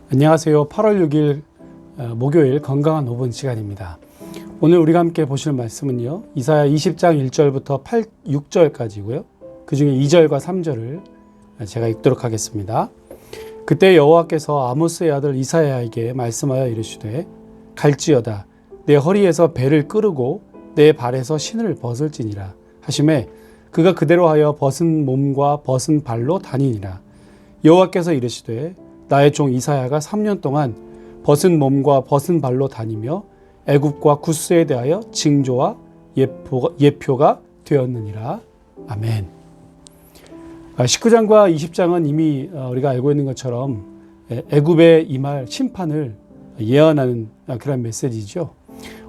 안녕하세요. 8월 6일 목요일 건강한 5분 시간입니다. 오늘 우리가 함께 보실 말씀은요. 이사야 20장 1절부터 6절까지고요. 그 중에 2절과 3절을 제가 읽도록 하겠습니다. 그때 여호와께서 아모스의 아들 이사야에게 말씀하여 이르시되 갈지어다 내 허리에서 배를 끄르고 내 발에서 신을 벗을지니라 하시매 그가 그대로 하여 벗은 몸과 벗은 발로 다니니라. 여호와께서 이르시되 나의 종 이사야가 3년 동안 벗은 몸과 벗은 발로 다니며 애굽과 구스에 대하여 징조와 예표가 되었느니라. 아멘. 19장과 20장은 이미 우리가 알고 있는 것처럼 애굽에 임할 심판을 예언하는 그런 메시지죠.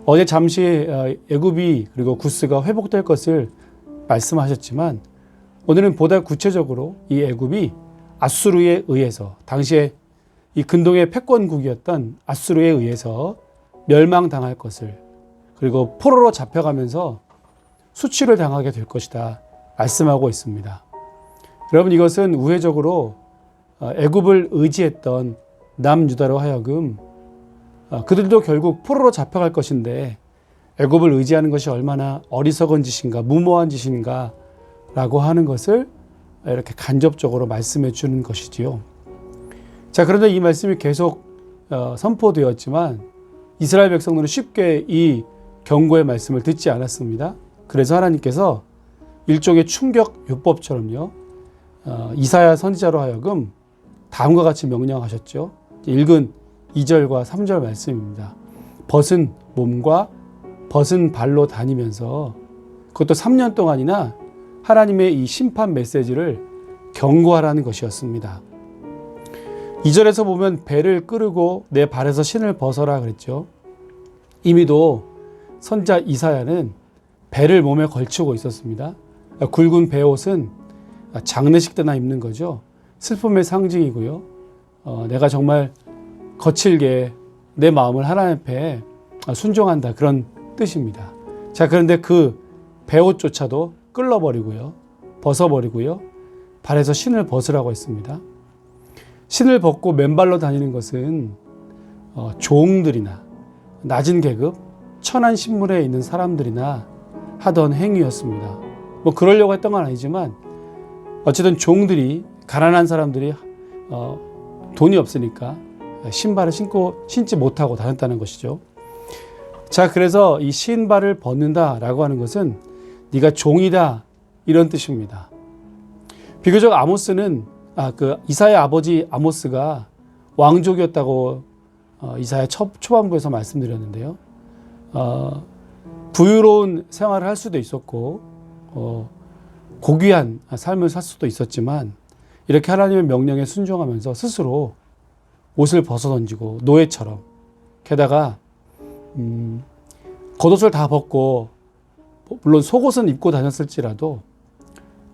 어제 잠시 애굽이 그리고 구스가 회복될 것을 말씀하셨지만 오늘은 보다 구체적으로 이 애굽이 아수르에 의해서 당시에 이 근동의 패권국이었던 아수르에 의해서 멸망당할 것을 그리고 포로로 잡혀가면서 수치를 당하게 될 것이다 말씀하고 있습니다. 여러분 이것은 우회적으로 애굽을 의지했던 남유다로 하여금 그들도 결국 포로로 잡혀갈 것인데 애굽을 의지하는 것이 얼마나 어리석은 짓인가 무모한 짓인가 라고 하는 것을 이렇게 간접적으로 말씀해 주는 것이지요. 자, 그런데 이 말씀이 계속 선포되었지만 이스라엘 백성들은 쉽게 이 경고의 말씀을 듣지 않았습니다. 그래서 하나님께서 일종의 충격 요법처럼요. 이사야 선지자로 하여금 다음과 같이 명령하셨죠. 읽은 2절과 3절 말씀입니다. 벗은 몸과 벗은 발로 다니면서 그것도 3년 동안이나 하나님의 이 심판 메시지를 경고하라는 것이었습니다. 2절에서 보면 배를 끄르고 내 발에서 신을 벗어라 그랬죠. 이미도 선지자 이사야는 배를 몸에 걸치고 있었습니다. 굵은 배옷은 장례식 때나 입는 거죠. 슬픔의 상징이고요. 내가 정말 거칠게 내 마음을 하나님 앞에 순종한다 그런 뜻입니다. 자, 그런데 그 배옷조차도 끌러버리고요. 벗어버리고요. 발에서 신을 벗으라고 했습니다. 신을 벗고 맨발로 다니는 것은 종들이나 낮은 계급, 천한 신분에 있는 사람들이나 하던 행위였습니다. 뭐 그러려고 했던 건 아니지만 어쨌든 종들이 가난한 사람들이 돈이 없으니까 신발을 신지 못하고 다녔다는 것이죠. 자, 그래서 이 신발을 벗는다라고 하는 것은 네가 종이다 이런 뜻입니다. 비교적 아모스는 이사야 아버지 아모스가 왕족이었다고 이사야 초반부에서 말씀드렸는데요. 부유로운 생활을 할 수도 있었고 고귀한 삶을 살 수도 있었지만 이렇게 하나님의 명령에 순종하면서 스스로 옷을 벗어던지고 노예처럼 게다가 겉옷을 다 벗고 물론 속옷은 입고 다녔을지라도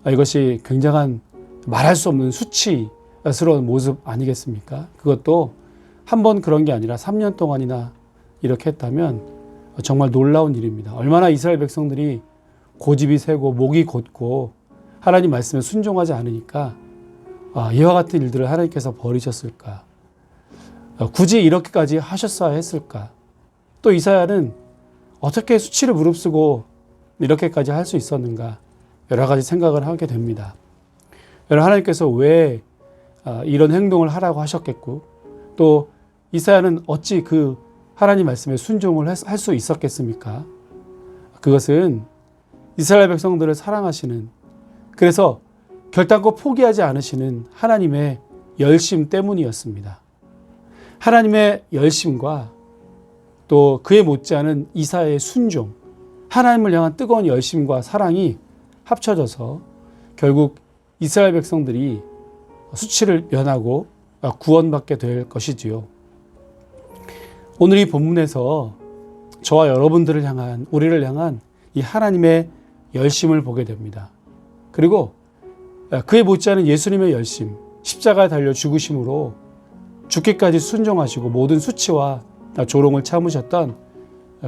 이것이 굉장한 말할 수 없는 수치스러운 모습 아니겠습니까? 그것도 한 번 그런 게 아니라 3년 동안이나 이렇게 했다면 정말 놀라운 일입니다. 얼마나 이스라엘 백성들이 고집이 세고 목이 곧고 하나님 말씀에 순종하지 않으니까 이와 같은 일들을 하나님께서 버리셨을까? 굳이 이렇게까지 하셨어야 했을까? 또 이사야는 어떻게 수치를 무릅쓰고 이렇게까지 할 수 있었는가? 여러 가지 생각을 하게 됩니다. 여러분 하나님께서 왜 이런 행동을 하라고 하셨겠고 또 이사야는 어찌 그 하나님 말씀에 순종을 할 수 있었겠습니까? 그것은 이스라엘 백성들을 사랑하시는 그래서 결단코 포기하지 않으시는 하나님의 열심 때문이었습니다. 하나님의 열심과 또 그에 못지않은 이사야의 순종 하나님을 향한 뜨거운 열심과 사랑이 합쳐져서 결국 이스라엘 백성들이 수치를 면하고 구원받게 될 것이지요. 오늘 이 본문에서 저와 여러분들을 향한 우리를 향한 이 하나님의 열심을 보게 됩니다. 그리고 그에 못지않은 예수님의 열심 십자가에 달려 죽으심으로 죽기까지 순종하시고 모든 수치와 조롱을 참으셨던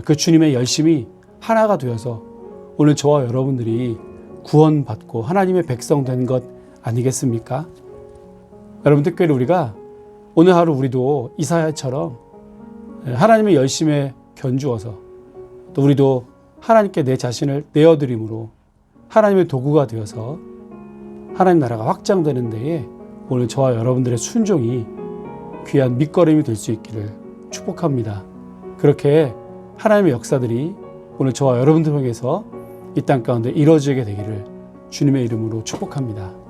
그 주님의 열심이 하나가 되어서 오늘 저와 여러분들이 구원받고 하나님의 백성 된 것 아니겠습니까? 여러분 특별히 우리가 오늘 하루 우리도 이사야처럼 하나님의 열심에 견주어서 또 우리도 하나님께 내 자신을 내어드림으로 하나님의 도구가 되어서 하나님 나라가 확장되는 데에 오늘 저와 여러분들의 순종이 귀한 밑거름이 될 수 있기를 축복합니다. 그렇게 하나님의 역사들이 오늘 저와 여러분들 통해서 이 땅 가운데 이루어지게 되기를 주님의 이름으로 축복합니다.